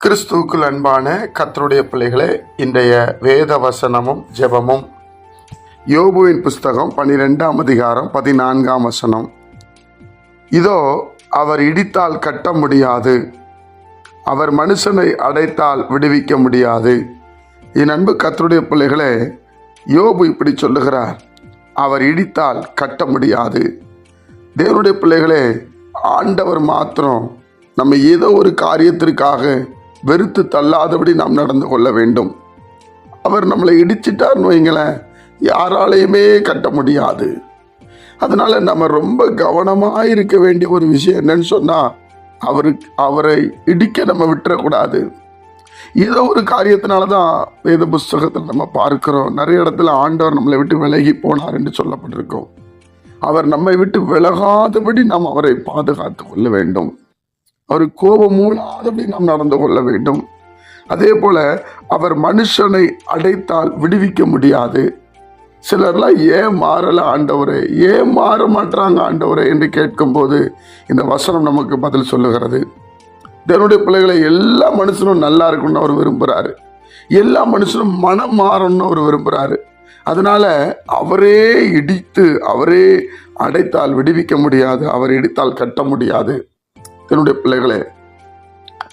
கிறிஸ்துவுக்குள் அன்பான கர்த்தருடைய பிள்ளைகளே, இன்றைய வேத வசனமும் ஜெபமும் யோபுவின் புஸ்தகம் 12ஆம் அதிகாரம் 14ஆம் வசனம். இதோ அவர் இடித்தால் கட்ட முடியாது, அவர் மனுஷனை அடைத்தால் விடுவிக்க முடியாது. என் அன்பு கர்த்தருடைய பிள்ளைகளே, யோபு இப்படி சொல்லுகிறார், அவர் இடித்தால் கட்ட முடியாது. தேவனுடைய பிள்ளைகளே, ஆண்டவர் மாத்திரம் நம்ம ஏதோ ஒரு காரியத்திற்காக வெறுத்து தள்ளாதபடி நாம் நடந்து கொள்ள வேண்டும். அவர் நம்மளை இடிச்சிட்டார்னு வைங்களேன், யாராலையுமே கட்ட முடியாது. அதனால நம்ம ரொம்ப கவனமாக இருக்க வேண்டிய ஒரு விஷயம் என்னன்னு சொன்னால், அவரை இடிக்க நம்ம விட்டுறக்கூடாது. ஏதோ ஒரு காரியத்தினால தான் வேத புஸ்தகத்தில் நம்ம பார்க்கிறோம், நிறைய இடத்துல ஆண்டவர் நம்மளை விட்டு விலகி போனார் என்று சொல்லப்பட்டிருக்கோம். அவர் நம்மை விட்டு விலகாதபடி நாம் அவரை பாதுகாத்து கொள்ள வேண்டும். அவர் கோபம் மூளாதபடி நாம் நடந்து கொள்ள வேண்டும். அதே போல அவர் மனுஷனை அடைத்தால் விடுவிக்க முடியாது. சிலர்லாம் ஏன் மாறல ஆண்டவரே, ஏன் மாற மாட்டாங்க ஆண்டவரே என்று கேட்கும்போது இந்த வசனம் நமக்கு பதில் சொல்லுகிறது. தேவனுடைய பிள்ளைகளை எல்லா மனுஷனும் நல்லா இருக்கணும்னு அவர் விரும்புகிறாரு. எல்லா மனுஷனும் மனம் மாறணும்னு அவர் விரும்புகிறாரு. அதனால அவரே இடித்து அவரே அடைத்தால் விடுவிக்க முடியாது, அவர் இடித்தால் கட்ட முடியாது. என்னுடைய பிள்ளைகளே,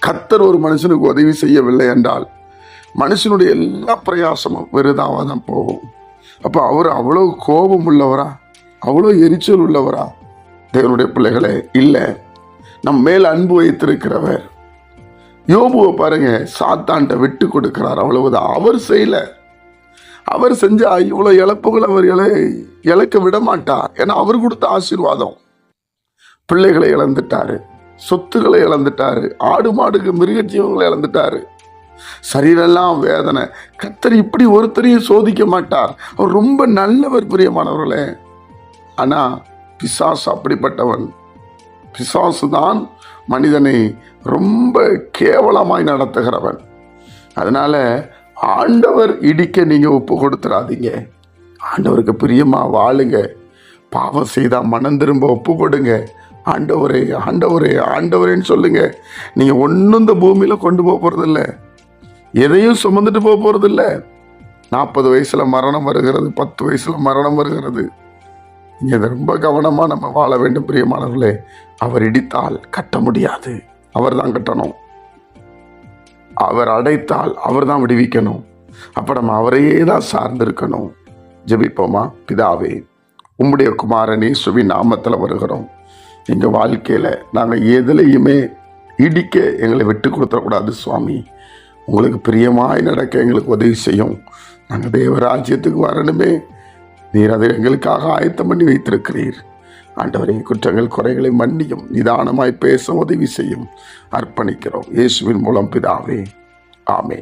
கர்த்தர் ஒரு மனுஷனுக்கு உதவி செய்யவில்லை என்றால் மனுஷனுடைய எல்லா பிரயாசமும் வெறுதாவாக தான் போகும். அப்போ அவர் அவ்வளோ கோபம் உள்ளவரா, அவ்வளோ எரிச்சல் உள்ளவரா? தேவனுடைய பிள்ளைகளே, இல்லை. நம் மேல் அன்பு வைத்திருக்கிறவர். யோபுவை பாருங்க, சாத்தான்ட்ட விட்டு கொடுக்கிறார், அவ்வளவுதான். அவர் செய்யல. அவர் செஞ்சா இவ்வளோ இழப்புகள் அவர் இழக்க விட மாட்டார். ஏன்னா அவர் கொடுத்த ஆசீர்வாதம். பிள்ளைகளை இழந்துட்டாரு, சொத்துக்களை இழந்துட்டாரு, ஆடு மாடுக்கு மிருக ஜீவங்களை இழந்துட்டாரு, சரீரெல்லாம் வேதனை. கர்த்தர் இப்படி ஒருத்தரையும் சோதிக்க மாட்டார். அவர் ரொம்ப நல்லவர் பிரியமானவர்களே. ஆனா பிசாசு அப்படிப்பட்டவன். பிசாசு தான் மனிதனை ரொம்ப கேவலமாய் நடத்துகிறவன். அதனால ஆண்டவர் இடிக்க நீங்க ஒப்பு கொடுத்துடாதீங்க. ஆண்டவருக்கு பிரியமா வாழுங்க. பாவம் செய்தா மனம் திரும்ப ஒப்பு கொடுங்க. ஆண்டவரே ஆண்டவரே ஆண்டவரேன்னு சொல்லுங்க. நீங்க ஒன்றும் இந்த பூமியில கொண்டு போக போறதில்ல, எதையும் சுமந்துட்டு போக போறதில்ல. 40 வயசுல மரணம் வருகிறது, 10 வயசுல மரணம் வருகிறது. நீங்க இதை ரொம்ப கவனமா நம்ம வாழ வேண்டும் பிரியமானவர்களே. அவர் இடித்தால் கட்ட முடியாது, அவர் தான் கட்டணும். அவர் அடைத்தால் அவர் தான் விடுவிக்கணும். அப்ப நம்ம அவரையே தான் சார்ந்திருக்கணும். ஜெபிப்போமா? பிதாவே, உம்முடைய குமாரன் இயேசுவின் நாமத்தில் வருகிறோம். எங்கள் வாழ்க்கையில் நாங்கள் எதுலையுமே இடிக்க எங்களை விட்டு கொடுத்துடக்கூடாது சுவாமி. உங்களுக்கு பிரியமாய் நடக்க எங்களுக்கு உதவி செய்யும். நாங்கள் தேவராஜ்யத்துக்கு வரணுமே, நீர் அதை எங்களுக்காக ஆயத்தம் பண்ணி வைத்திருக்கிறீர். ஆண்டவரே, குற்றங்கள் குறைகளை மன்னியும், நிதானமாய் பேச உதவி செய்யும். அர்ப்பணிக்கிறோம் இயேசுவின் மூலம் பிதாவே, ஆமென்.